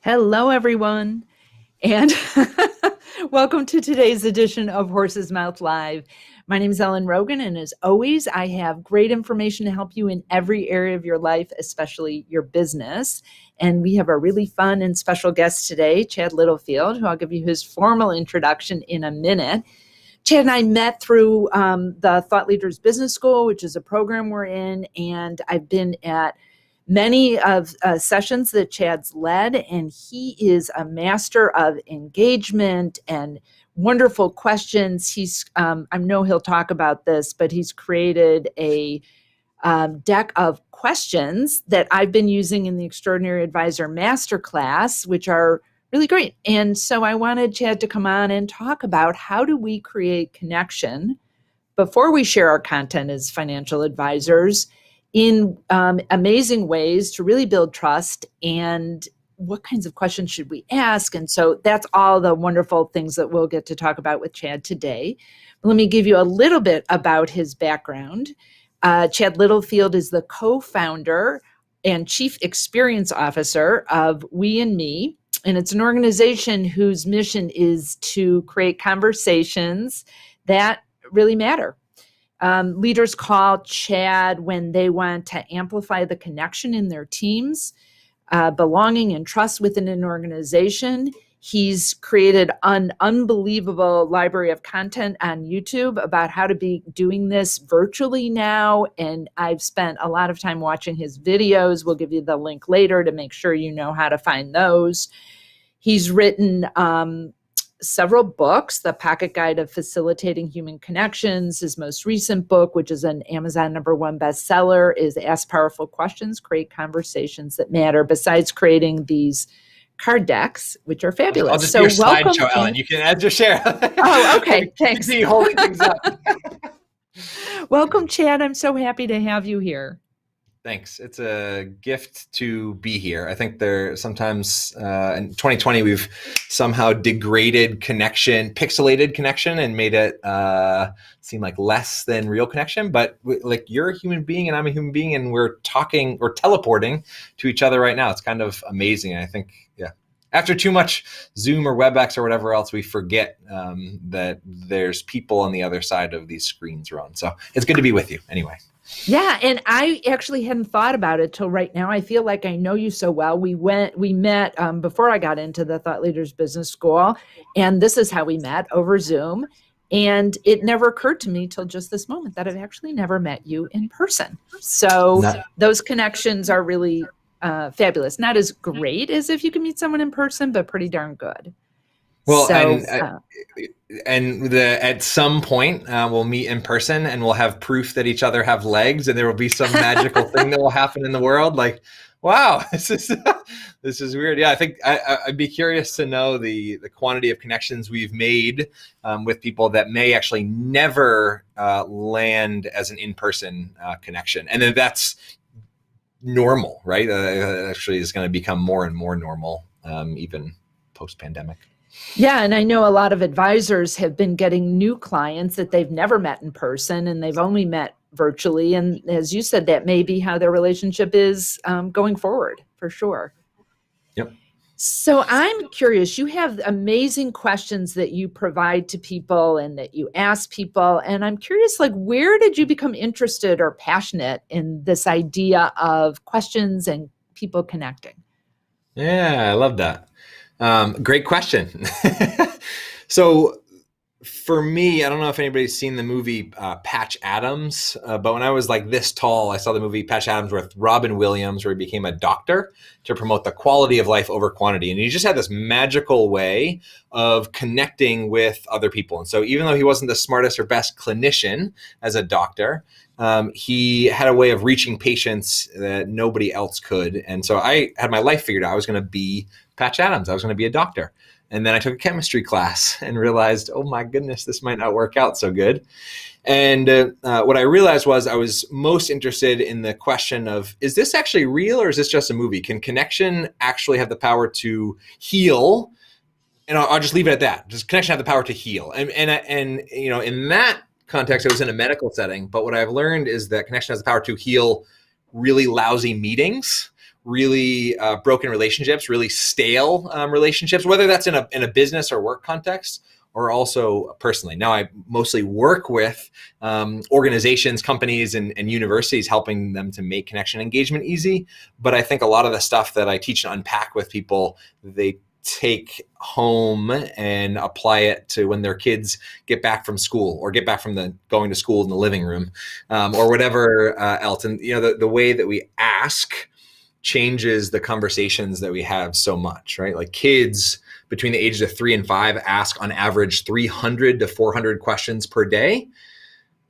Hello, everyone, and welcome to today's edition of Horse's Mouth Live. My name is Ellen Rogan, and as always, I have great information to help you in every area of your life, especially your business. And we have a really fun and special guest today, Chad Littlefield, who I'll give you his formal introduction in a minute. Chad and I met through the Thought Leaders Business School, which is a program we're in, and I've been at many of sessions that Chad's led, and he is a master of engagement and wonderful questions. I know he'll talk about this, but he's created a deck of questions that I've been using in the Extraordinary Advisor Masterclass, which are really great. And so I wanted Chad to come on and talk about how do we create connection before we share our content as financial advisors in amazing ways to really build trust, and what kinds of questions should we ask? And so that's all the wonderful things that we'll get to talk about with Chad today. Let me give you a little bit about his background. Chad Littlefield is the co-founder and chief experience officer of We and Me, and it's an organization whose mission is to create conversations that really matter. Leaders call Chad when they want to amplify the connection in their teams, belonging and trust within an organization. He's created an unbelievable library of content on YouTube about how to be doing this virtually now. And I've spent a lot of time watching his videos. We'll give you the link later to make sure you know how to find those. He's written several books. The Pocket Guide of Facilitating Human Connections, his most recent book, which is an Amazon #1 bestseller, is Ask Powerful Questions, Create Conversations That Matter, besides creating these card decks, which are fabulous. I'll just do your slideshow, Ellen. You can add your share. Oh, okay. Thanks. See, holding things up. Welcome, Chad. I'm so happy to have you here. Thanks. It's a gift to be here. I think there sometimes in 2020 we've somehow degraded connection, pixelated connection, and made it seem like less than real connection. But like, you're a human being and I'm a human being, and we're talking or teleporting to each other right now. It's kind of amazing. And I think, after too much Zoom or WebEx or whatever else, we forget that there's people on the other side of these screens, Ron. So it's good to be with you anyway. Yeah, and I actually hadn't thought about it till right now. I feel like I know you so well. We met before I got into the Thought Leaders Business School, and this is how we met, over Zoom. And it never occurred to me till just this moment that I've actually never met you in person. So those connections are really fabulous. Not as great as if you can meet someone in person, but pretty darn good. Well, so, at some point we'll meet in person and we'll have proof that each other have legs, and there will be some magical thing that will happen in the world. Like, wow, this is weird. Yeah, I think I'd be curious to know the quantity of connections we've made with people that may actually never land as an in-person connection, and then that's normal, right? Actually, is going to become more and more normal, even post-pandemic. Yeah, and I know a lot of advisors have been getting new clients that they've never met in person and they've only met virtually. And as you said, that may be how their relationship is going forward, for sure. Yep. So I'm curious, you have amazing questions that you provide to people and that you ask people. And I'm curious, like, where did you become interested or passionate in this idea of questions and people connecting? Yeah, I love that. Great question. So for me, I don't know if anybody's seen the movie Patch Adams, but when I was like this tall, I saw the movie Patch Adams with Robin Williams, where he became a doctor to promote the quality of life over quantity. And he just had this magical way of connecting with other people. And so even though he wasn't the smartest or best clinician as a doctor, he had a way of reaching patients that nobody else could. And so I had my life figured out. I was going to be Patch Adams. I was going to be a doctor. And then I took a chemistry class and realized, oh my goodness, this might not work out so good. And what I realized was I was most interested in the question of, is this actually real or is this just a movie? Can connection actually have the power to heal? And I'll just leave it at that. Does connection have the power to heal? And you know, in that context, I was in a medical setting. But what I've learned is that connection has the power to heal really lousy meetings really broken relationships, really stale relationships, whether that's in a business or work context, or also personally. Now, I mostly work with organizations, companies, and universities, helping them to make connection engagement easy. But I think a lot of the stuff that I teach and unpack with people, they take home and apply it to when their kids get back from school, or get back from going to school in the living room, or whatever else. And the way that we ask changes the conversations that we have so much, right? Like kids between the ages of 3 and 5 ask on average 300 to 400 questions per day.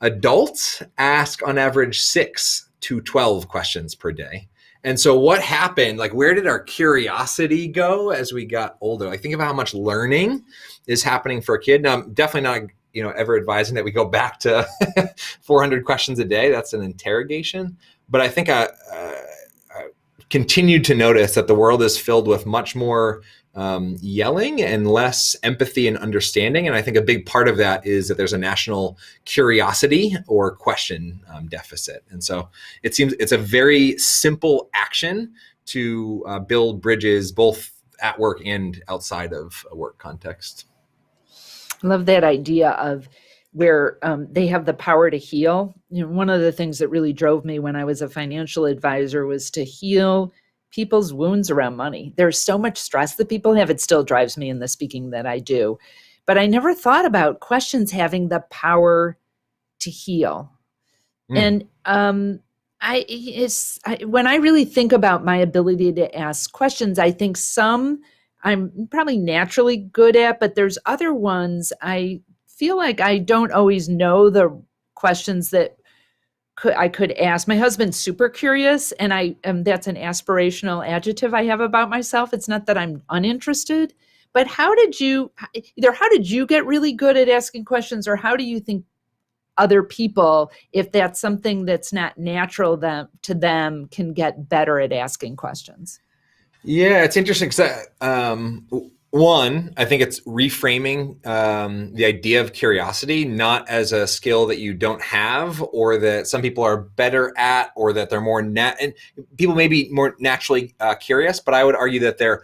Adults ask on average 6 to 12 questions per day. And so what happened, like where did our curiosity go as we got older? Like think about how much learning is happening for a kid. Now, I'm definitely not, ever advising that we go back to 400 questions a day. That's an interrogation. But I think I continued to notice that the world is filled with much more yelling and less empathy and understanding. And I think a big part of that is that there's a national curiosity or question deficit. And so it seems it's a very simple action to build bridges both at work and outside of a work context. I love that idea of where they have the power to heal. One of the things that really drove me when I was a financial advisor was to heal people's wounds around money. There's so much stress that people have. It still drives me in the speaking that I do. But I never thought about questions having the power to heal. And when I really think about my ability to ask questions, I think some I'm probably naturally good at, but there's other ones I feel like I don't always know the questions that I could ask. My husband's super curious, and that's an aspirational adjective I have about myself. It's not that I'm uninterested, but how did you get really good at asking questions, or how do you think other people, if that's something that's not natural to them, can get better at asking questions? Yeah, it's interesting because one, I think it's reframing the idea of curiosity, not as a skill that you don't have, or that some people are better at, or that they're more and people may be more naturally curious, but I would argue that they're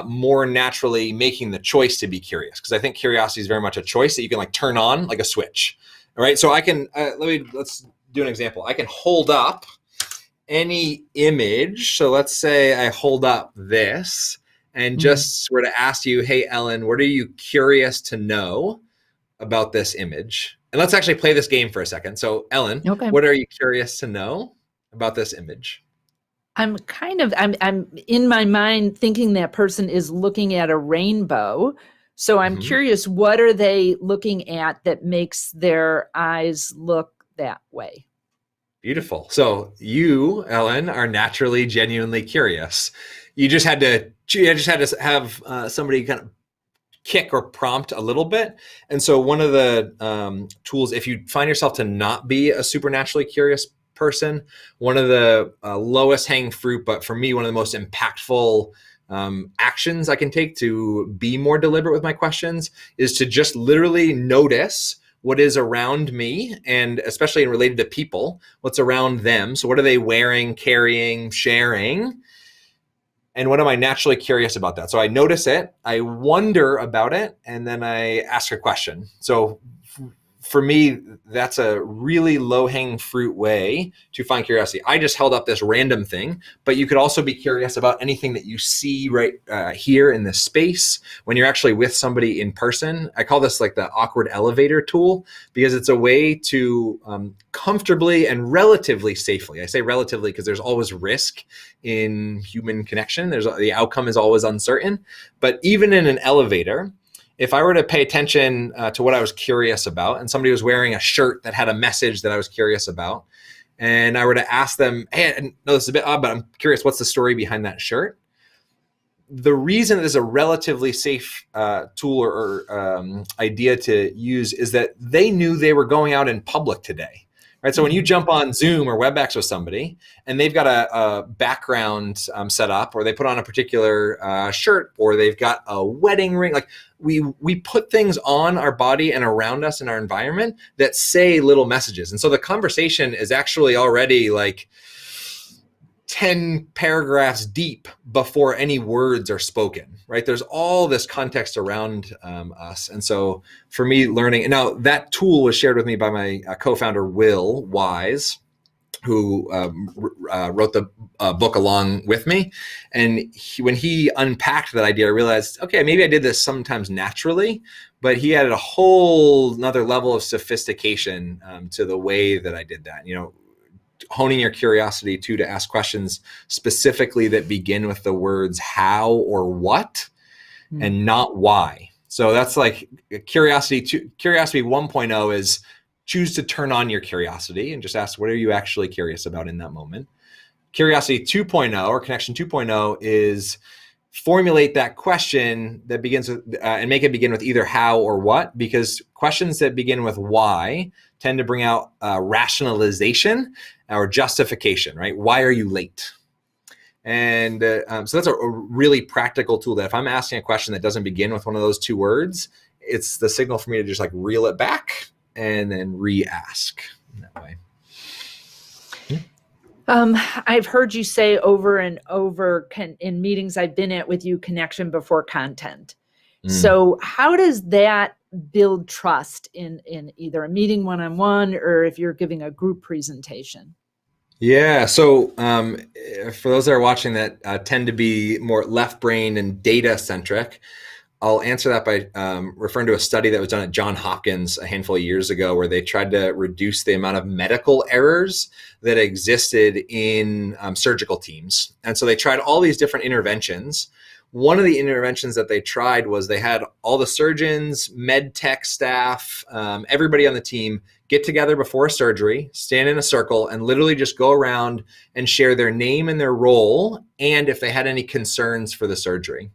more naturally making the choice to be curious, because I think curiosity is very much a choice that you can like turn on like a switch. All right, so I can let's do an example. I can hold up any image. So let's say I hold up this and just were to ask you, hey, Ellen, what are you curious to know about this image? And let's actually play this game for a second. So Ellen, What are you curious to know about this image? I'm in my mind thinking that person is looking at a rainbow. So I'm curious, what are they looking at that makes their eyes look that way? Beautiful. So you, Ellen, are naturally, genuinely curious. You just had to have somebody kind of kick or prompt a little bit. And so one of the tools, if you find yourself to not be a supernaturally curious person, one of the lowest hanging fruit, but for me, one of the most impactful actions I can take to be more deliberate with my questions is to just literally notice what is around me, and especially related to people, what's around them. So what are they wearing, carrying, sharing? And what am I naturally curious about that? So I notice it, I wonder about it, and then I ask a question. So for me, that's a really low-hanging fruit way to find curiosity. I just held up this random thing, but you could also be curious about anything that you see right here in this space when you're actually with somebody in person. I call this like the awkward elevator tool, because it's a way to comfortably and relatively safely, I say relatively because there's always risk in human connection. The outcome is always uncertain, but even in an elevator, if I were to pay attention to what I was curious about, and somebody was wearing a shirt that had a message that I was curious about, and I were to ask them, hey, I know this is a bit odd, but I'm curious, what's the story behind that shirt? The reason it is a relatively safe tool or idea to use is that they knew they were going out in public today. Right. So when you jump on Zoom or WebEx with somebody and they've got a background set up, or they put on a particular shirt, or they've got a wedding ring, like we put things on our body and around us in our environment that say little messages. And so the conversation is actually already like 10 paragraphs deep before any words are spoken, right? There's all this context around us. And so for me, learning, and now that tool was shared with me by my co-founder, Will Wise, who wrote the book along with me. And when he unpacked that idea, I realized, okay, maybe I did this sometimes naturally, but he added a whole another level of sophistication to the way that I did that. Honing your curiosity to ask questions specifically that begin with the words how or what and not why. So that's like curiosity 1.0 is choose to turn on your curiosity and just ask, what are you actually curious about in that moment? Curiosity 2.0 or connection 2.0 is formulate that question that begins with, and make it begin with either how or what, because questions that begin with why tend to bring out rationalization or justification, right? Why are you late? And so that's a really practical tool that if I'm asking a question that doesn't begin with one of those two words, it's the signal for me to just like reel it back and then re-ask in that way. I've heard you say over and over in meetings I've been at with you, connection before content. So how does that build trust in either a meeting one-on-one or if you're giving a group presentation? Yeah. So for those that are watching that tend to be more left-brained and data-centric, I'll answer that by referring to a study that was done at Johns Hopkins a handful of years ago, where they tried to reduce the amount of medical errors that existed in surgical teams. And so they tried all these different interventions. One of the interventions that they tried was they had all the surgeons, med tech staff, everybody on the team get together before a surgery, stand in a circle, and literally just go around and share their name and their role, and if they had any concerns for the surgery.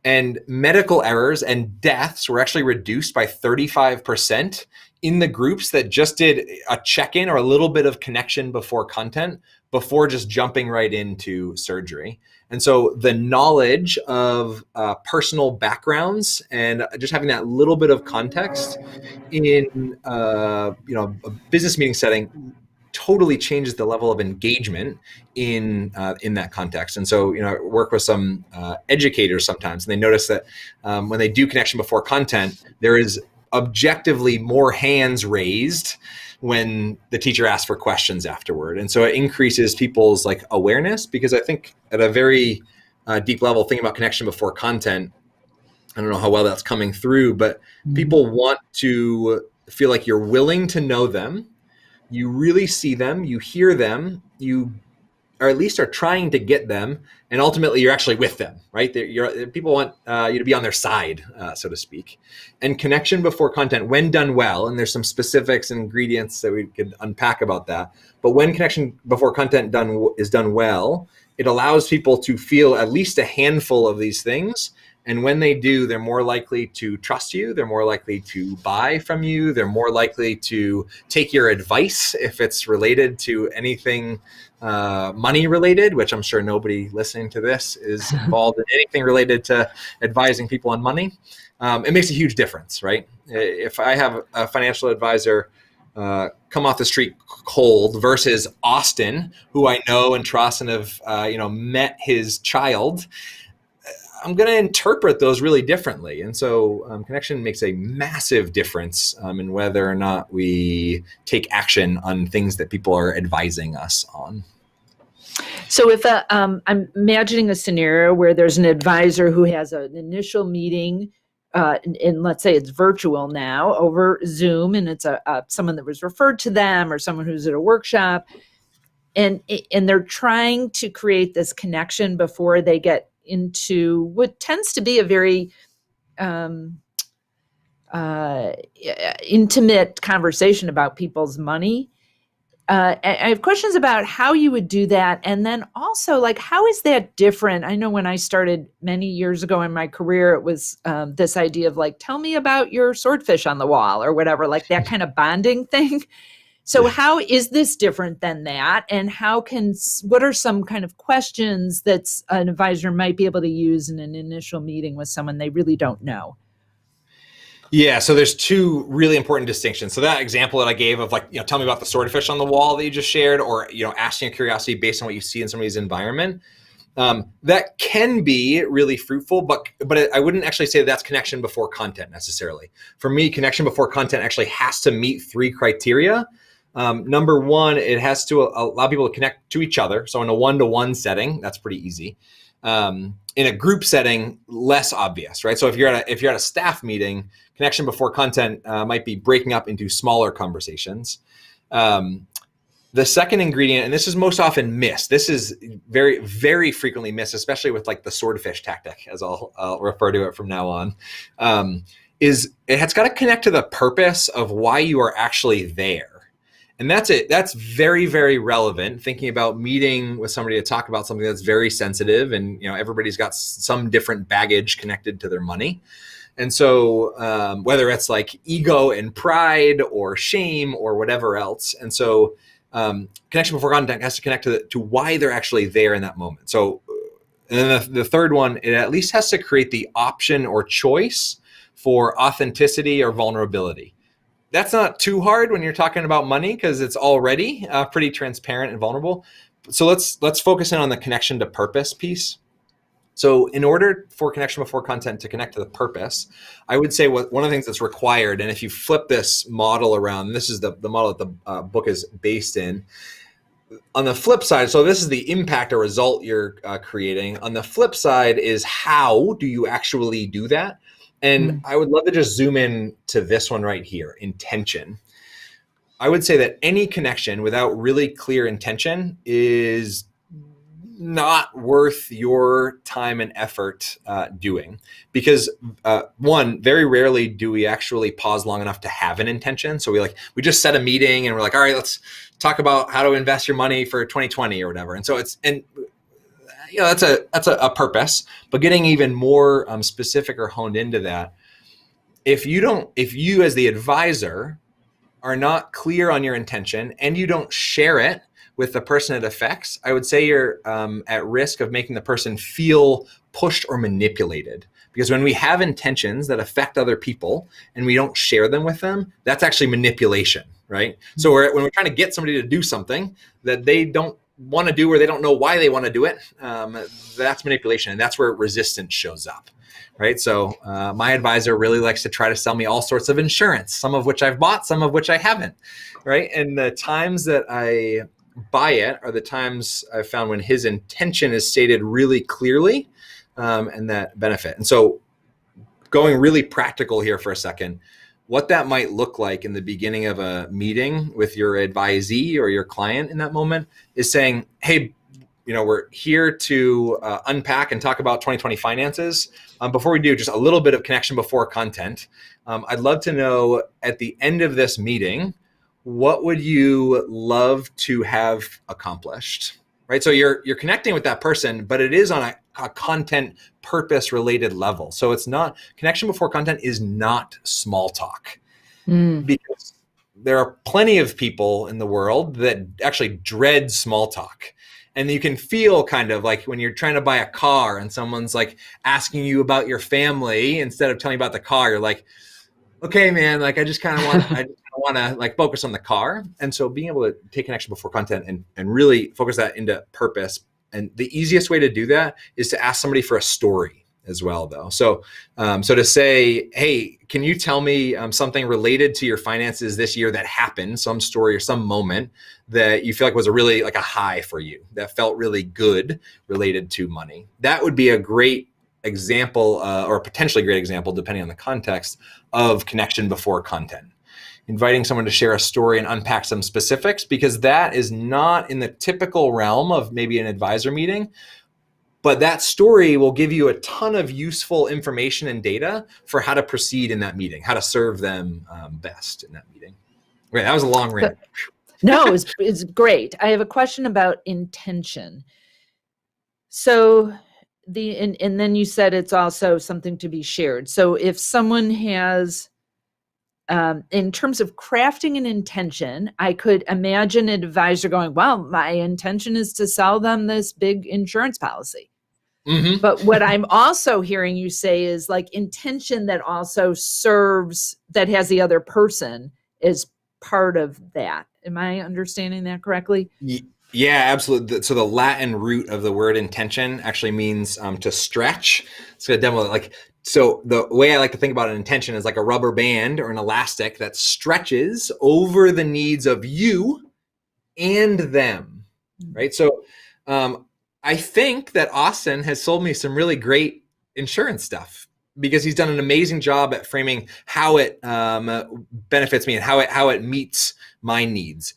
And medical errors and deaths were actually reduced by 35% in the groups that just did a check-in or a little bit of connection before content, before just jumping right into surgery. And so the knowledge of personal backgrounds and just having that little bit of context in a business meeting setting totally changes the level of engagement in that context. And so, I work with some educators sometimes, and they notice that when they do connection before content, there is objectively more hands raised when the teacher asks for questions afterward. And so it increases people's like awareness, because I think at a very deep level, thinking about connection before content, I don't know how well that's coming through, but people want to feel like you're willing to know them. You really see them, you hear them, you or at least are trying to get them, and ultimately you're actually with them, right? People want you to be on their side, so to speak. And connection before content, when done well, and there's some specifics and ingredients that we could unpack about that, but when connection before content is done well, it allows people to feel at least a handful of these things. And when they do, they're more likely to trust you. They're more likely to buy from you. They're more likely to take your advice if it's related to anything money related, which I'm sure nobody listening to this is involved in anything related to advising people on money. It makes a huge difference, right? If I have a financial advisor come off the street cold versus Austin, who I know and trust and have met his child, I'm going to interpret those really differently. And so connection makes a massive difference in whether or not we take action on things that people are advising us on. So if I'm imagining a scenario where there's an advisor who has an initial meeting, and let's say it's virtual now over Zoom, and it's someone that was referred to them or someone who's at a workshop, and they're trying to create this connection before they get into what tends to be a very intimate conversation about people's money. I have questions about how you would do that. And then also, like, how is that different? I know when I started many years ago in my career, it was this idea of like, tell me about your swordfish on the wall or whatever, like that kind of bonding thing. So how is this different than that? And what are some kind of questions that an advisor might be able to use in an initial meeting with someone they really don't know? Yeah, so there's two really important distinctions. So that example that I gave of, like, tell me about the swordfish on the wall that you just shared, or asking a curiosity based on what you see in somebody's environment, that can be really fruitful, but I wouldn't actually say that's connection before content necessarily. For me, connection before content actually has to meet three criteria. Number one, it has to allow people to connect to each other. So in a one-to-one setting, that's pretty easy. In a group setting, less obvious, right? So if you're at a staff meeting, connection before content might be breaking up into smaller conversations. The second ingredient, and this is most often missed, this is very, very frequently missed, especially with like the swordfish tactic, as I'll refer to it from now on, is it's got to connect to the purpose of why you are actually there. And that's it. That's very, very relevant. Thinking about meeting with somebody to talk about something that's very sensitive, and everybody's got some different baggage connected to their money. And so whether it's like ego and pride or shame or whatever else. And so connection before content has to connect to why they're actually there in that moment. So, and then the third one, it at least has to create the option or choice for authenticity or vulnerability. That's not too hard when you're talking about money, because it's already pretty transparent and vulnerable. So let's focus in on the connection to purpose piece. So in order for connection before content to connect to the purpose, I would say one of the things that's required, and if you flip this model around, this is the model that the book is based in. On the flip side, so this is the impact or result you're creating. On the flip side is, how do you actually do that? And I would love to just zoom in to this one right here, intention. I would say that any connection without really clear intention is not worth your time and effort doing, because one, very rarely do we actually pause long enough to have an intention. So we just set a meeting and we're like, all right, let's talk about how to invest your money for 2020 or whatever. And so that's a purpose, but getting even more specific or honed into that. If you as the advisor are not clear on your intention and you don't share it with the person it affects, I would say you're at risk of making the person feel pushed or manipulated. Because when we have intentions that affect other people and we don't share them with them, that's actually manipulation, right? So when we're trying to get somebody to do something that they don't want to do, or they don't know why they want to do it, that's manipulation, and that's where resistance shows up. Right. So my advisor really likes to try to sell me all sorts of insurance, some of which I've bought, some of which I haven't. Right. And the times that I buy it are the times I've found when his intention is stated really clearly, and that benefit. And so going really practical here for a second, what that might look like in the beginning of a meeting with your advisee or your client in that moment is saying, hey, we're here to unpack and talk about 2020 finances. Before we do, just a little bit of connection before content. I'd love to know, at the end of this meeting, what would you love to have accomplished? Right. So you're connecting with that person, but it is on a content purpose related level. So it's not, connection before content is not small talk, because there are plenty of people in the world that actually dread small talk. And you can feel kind of like when you're trying to buy a car and someone's like asking you about your family instead of telling you about the car, you're like, okay, man, like I just kind of want to like focus on the car. And so being able to take connection before content and really focus that into purpose. And the easiest way to do that is to ask somebody for a story as well, though. So to say, hey, can you tell me something related to your finances this year that happened, some story or some moment that you feel like was a really like a high for you, that felt really good related to money? That would be a great example, or a potentially great example, depending on the context, of connection before content. Inviting someone to share a story and unpack some specifics, because that is not in the typical realm of maybe an advisor meeting. But that story will give you a ton of useful information and data for how to proceed in that meeting, how to serve them best in that meeting. Right, that was a long rant. No, it's great. I have a question about intention. So and then you said it's also something to be shared. So if someone has, in terms of crafting an intention, I could imagine an advisor going, well, my intention is to sell them this big insurance policy. Mm-hmm. But what I'm also hearing you say is like intention that also serves, that has the other person is part of that. Am I understanding that correctly? Yeah, absolutely. So the Latin root of the word intention actually means to stretch. It's gonna demo like so. The way I like to think about an intention is like a rubber band or an elastic that stretches over the needs of you and them, right? So I think that Austin has sold me some really great insurance stuff because he's done an amazing job at framing how it benefits me and how it meets my needs.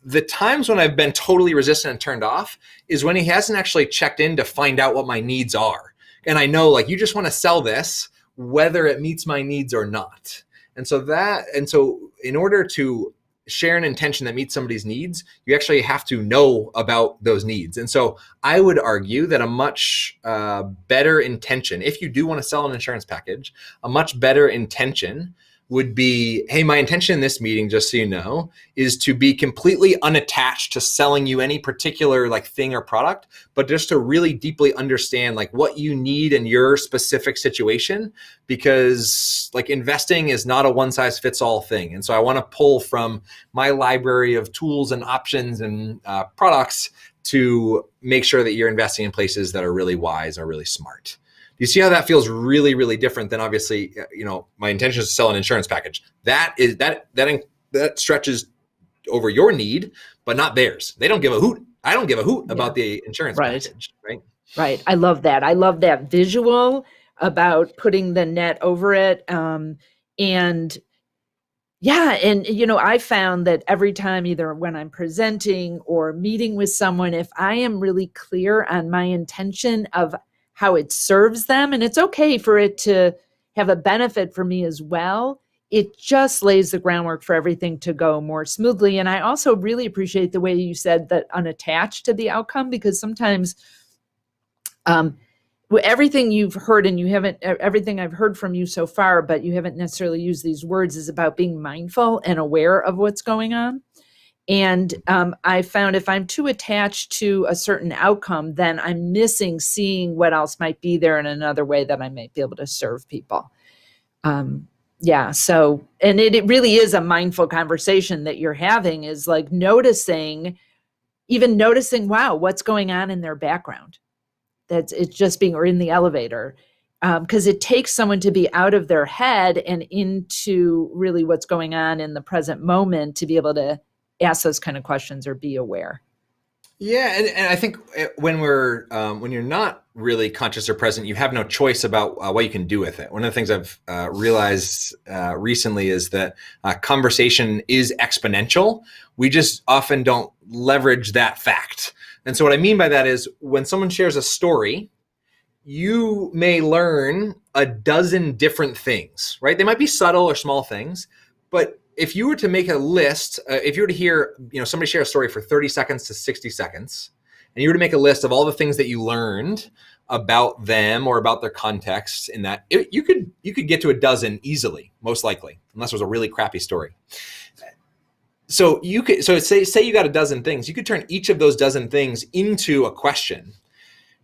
The times when I've been totally resistant and turned off is when he hasn't actually checked in to find out what my needs are. And I know, like, you just want to sell this, whether it meets my needs or not. And so in order to share an intention that meets somebody's needs, you actually have to know about those needs. And so I would argue that a much better intention, if you do want to sell an insurance package, a much better intention would be, hey, my intention in this meeting, just so you know, is to be completely unattached to selling you any particular like thing or product, but just to really deeply understand like what you need in your specific situation, because like investing is not a one size fits all thing. And so I want to pull from my library of tools and options and products to make sure that you're investing in places that are really wise or really smart. You see how that feels really, really different than obviously, my intention is to sell an insurance package. That stretches over your need, but not theirs. They don't give a hoot. I don't give a hoot about the insurance package, right? Right. I love that. I love that visual about putting the net over it. And yeah, and I found that every time, either when I'm presenting or meeting with someone, if I am really clear on my intention of how it serves them, and it's okay for it to have a benefit for me as well, it just lays the groundwork for everything to go more smoothly. And I also really appreciate the way you said that unattached to the outcome, because sometimes everything you've heard, and everything I've heard from you so far, but you haven't necessarily used these words, is about being mindful and aware of what's going on. And I found if I'm too attached to a certain outcome, then I'm missing seeing what else might be there in another way that I might be able to serve people. So, and it really is a mindful conversation that you're having, is like noticing, wow, what's going on in their background. It's just being, or in the elevator. Because it takes someone to be out of their head and into really what's going on in the present moment to be able to ask those kind of questions or be aware. Yeah, and I think when you're not really conscious or present, you have no choice about what you can do with it. One of the things I've realized recently is that conversation is exponential. We just often don't leverage that fact. And so what I mean by that is when someone shares a story, you may learn a dozen different things, right? They might be subtle or small things, but if you were to make a list, if you were to hear, somebody share a story for 30 seconds to 60 seconds, and you were to make a list of all the things that you learned about them or about their context in that, you could get to a dozen easily, most likely, unless it was a really crappy story. So say you got a dozen things, you could turn each of those dozen things into a question,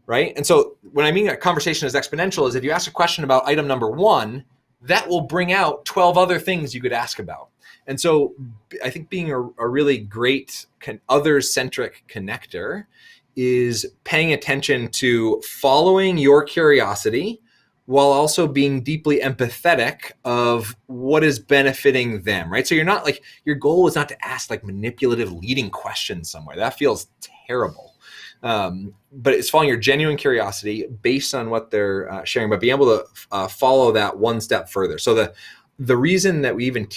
right? And so when I mean a conversation is exponential, is if you ask a question about item number 1, that will bring out 12 other things you could ask about. And so I think being a really great other-centric connector is paying attention to following your curiosity while also being deeply empathetic of what is benefiting them, right? So you're not like, your goal is not to ask like manipulative leading questions somewhere. That feels terrible. But it's following your genuine curiosity based on what they're sharing, but being able to follow that one step further. So the reason that we even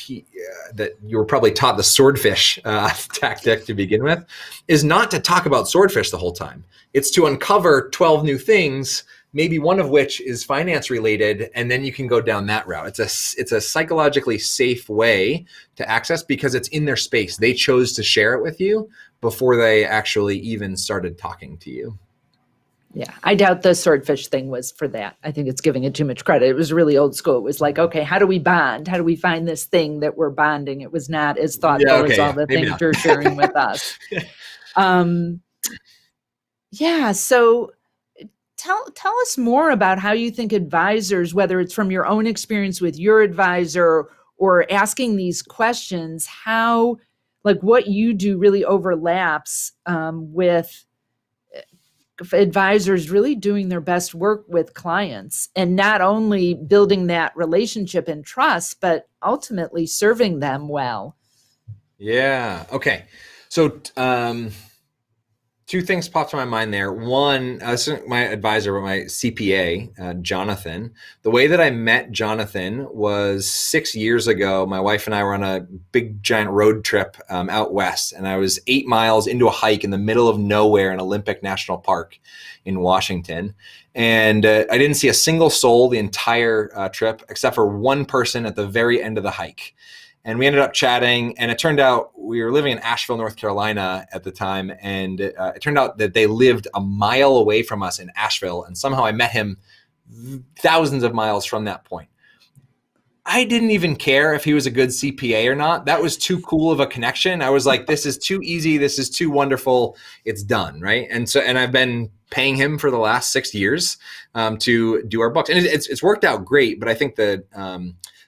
that you were probably taught the swordfish tactic to begin with is not to talk about swordfish the whole time. It's to uncover 12 new things, maybe one of which is finance related, and then you can go down that route. It's a psychologically safe way to access because it's in their space. They chose to share it with you before they actually even started talking to you. Yeah, I doubt the swordfish thing was for that. I think it's giving it too much credit. It was really old school. It was like, okay, how do we bond? How do we find this thing that we're bonding? It was not as thoughtful as all the things you're sharing with us. So tell us more about how you think advisors, whether it's from your own experience with your advisor or asking these questions, how like what you do really overlaps with advisors really doing their best work with clients and not only building that relationship and trust, but ultimately serving them well. Yeah. Okay. So, two things popped to my mind there. One, my advisor, my CPA, Jonathan. The way that I met Jonathan was 6 years ago. My wife and I were on a big, giant road trip out west, and I was 8 miles into a hike in the middle of nowhere in Olympic National Park in Washington. And I didn't see a single soul the entire trip, except for one person at the very end of the hike. And we ended up chatting, and it turned out we were living in Asheville, North Carolina at the time. And it turned out that they lived a mile away from us in Asheville. And somehow I met him thousands of miles from that point. I didn't even care if he was a good CPA or not. That was too cool of a connection. I was like, this is too easy. This is too wonderful. It's done. Right. And I've been paying him for the last 6 years to do our books. And it's worked out great. But I think that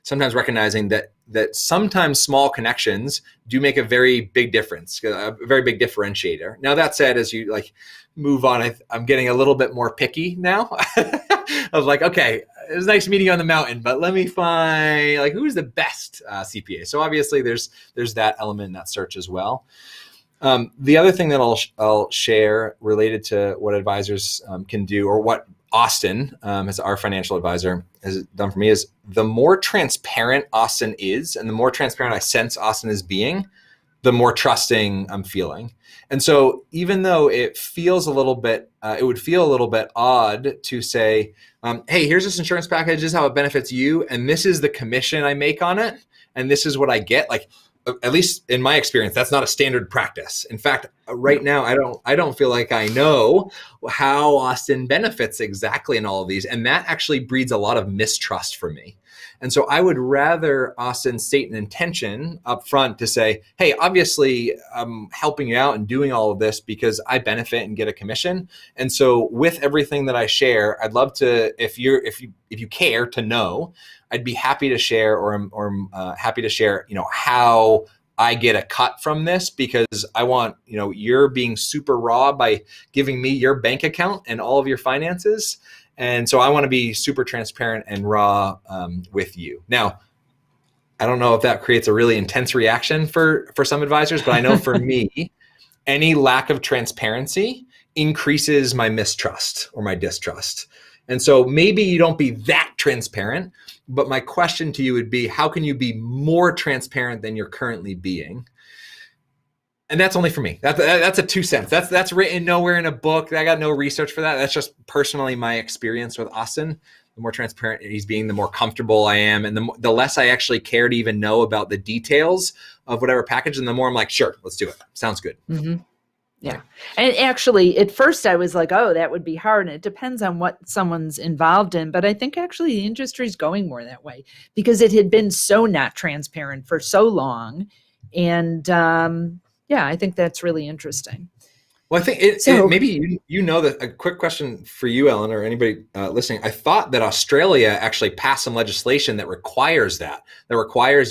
sometimes recognizing that sometimes small connections do make a very big difference, a very big differentiator. Now, that said, as you like move on, I'm getting a little bit more picky now. I was like, okay, it was nice meeting you on the mountain, but let me find like who's the best CPA. So obviously there's that element in that search as well. The other thing that I'll share related to what advisors can do, or what Austin, as our financial advisor, has done for me, is the more transparent Austin is, and the more transparent I sense Austin is being, the more trusting I'm feeling. And so even though it feels a little bit, it would feel a little bit odd to say, hey, here's this insurance package, this is how it benefits you, and this is the commission I make on it, and this is what I get. Like, at least in my experience, that's not a standard practice. In fact, right now, I don't feel like I know how Austin benefits exactly in all of these. And that actually breeds a lot of mistrust for me. And so I would rather Austin state an intention up front to say, hey, obviously I'm helping you out and doing all of this because I benefit and get a commission. And so with everything that I share, I'd love to, if you care to know, I'd be happy to share, or happy to share, how I get a cut from this, because I want, you're being super raw by giving me your bank account and all of your finances. And so I want to be super transparent and raw with you. Now, I don't know if that creates a really intense reaction for some advisors, but I know for me, any lack of transparency increases my mistrust or my distrust. And so maybe you don't be that transparent, but my question to you would be, how can you be more transparent than you're currently being? And that's only for me. That's a 2 cents. That's written nowhere in a book. I got no research for that. That's just personally my experience with Austin. The more transparent he's being, the more comfortable I am. And the less I actually care to even know about the details of whatever package. And the more I'm like, sure, let's do it. Sounds good. Mm-hmm. Yeah. And actually, at first I was like, oh, that would be hard. And it depends on what someone's involved in. But I think actually the industry is going more that way because it had been so not transparent for so long. And I think that's really interesting. Well, I think maybe that a quick question for you, Ellen, or anybody listening. I thought that Australia actually passed some legislation that requires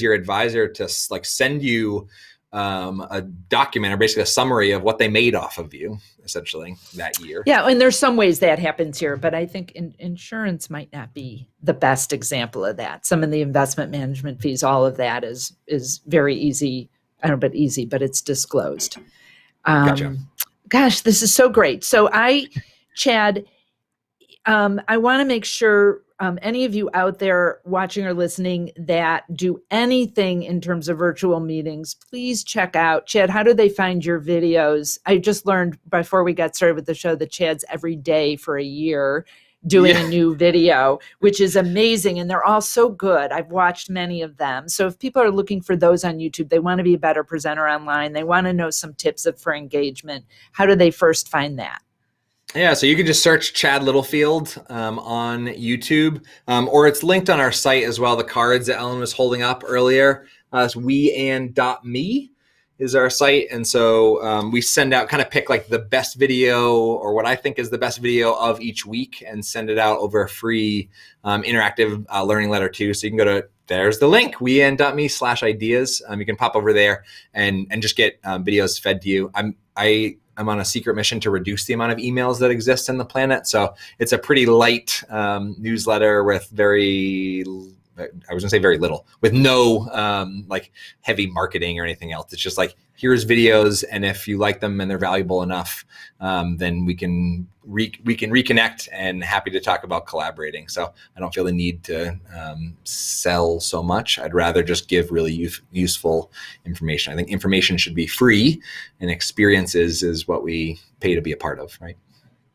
your advisor to like send you a document, or basically a summary of what they made off of you essentially that year. Yeah. And there's some ways that happens here, but I think insurance might not be the best example of that. Some of the investment management fees, all of that is very easy. I don't know about easy, but it's disclosed. Gotcha. Gosh, this is so great. So Chad, I want to make sure any of you out there watching or listening that do anything in terms of virtual meetings, please check out, Chad, how do they find your videos? I just learned before we got started with the show that Chad's every day for a year doing a new video, which is amazing. And they're all so good. I've watched many of them. So if people are looking for those on YouTube, they want to be a better presenter online, they want to know some tips for engagement, how do they first find that? Yeah, so you can just search Chad Littlefield on YouTube, or it's linked on our site as well. The cards that Ellen was holding up earlier, it's weand.me is our site. And so we send out, kind of pick like the best video or what I think is the best video of each week and send it out over a free interactive learning letter too. So you can go to, there's the link, weend.me/ideas. You can pop over there and just get videos fed to you. I'm on a secret mission to reduce the amount of emails that exist in the planet. So it's a pretty light newsletter with I was gonna say very little, with no like heavy marketing or anything else. It's just like, here's videos, and if you like them and they're valuable enough, then we can reconnect, and happy to talk about collaborating. So I don't feel the need to sell so much. I'd rather just give really useful information. I think information should be free, and experiences is what we pay to be a part of, right?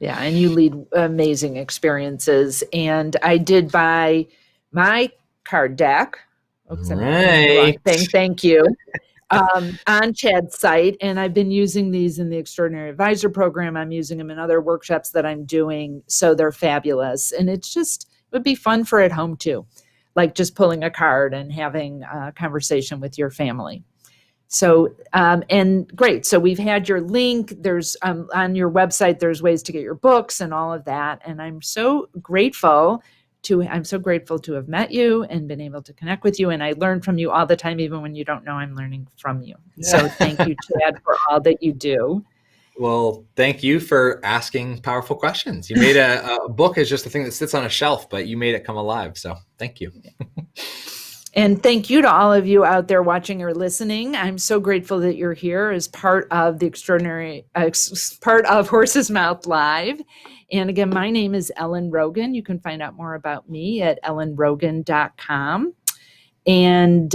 Yeah, and you lead amazing experiences. And I did buy my card deck. Oops, I'm doing the wrong thing. Thank you. On Chad's site, and I've been using these in the Extraordinary Advisor Program. I'm using them in other workshops that I'm doing, so they're fabulous. And it would be fun for at home too, like just pulling a card and having a conversation with your family. So, and great. So we've had your link. There's on your website, there's ways to get your books and all of that. And I'm so grateful to have met you and been able to connect with you. And I learn from you all the time, even when you don't know I'm learning from you. So thank you, Chad, for all that you do. Well, thank you for asking powerful questions. You made a book is just a thing that sits on a shelf, but you made it come alive. So thank you. And thank you to all of you out there watching or listening. I'm so grateful that you're here as part of the part of Horse's Mouth Live. And again, my name is Ellen Rogan. You can find out more about me at ellenrogan.com. And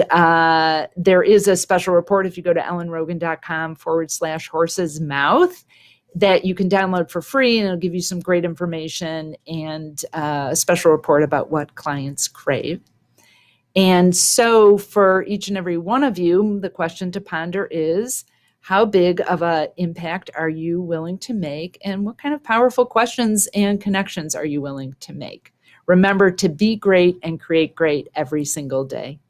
there is a special report if you go to ellenrogan.com/horse's mouth that you can download for free, and it'll give you some great information and a special report about what clients crave. And so for each and every one of you, the question to ponder is, how big of an impact are you willing to make? And what kind of powerful questions and connections are you willing to make? Remember to be great and create great every single day.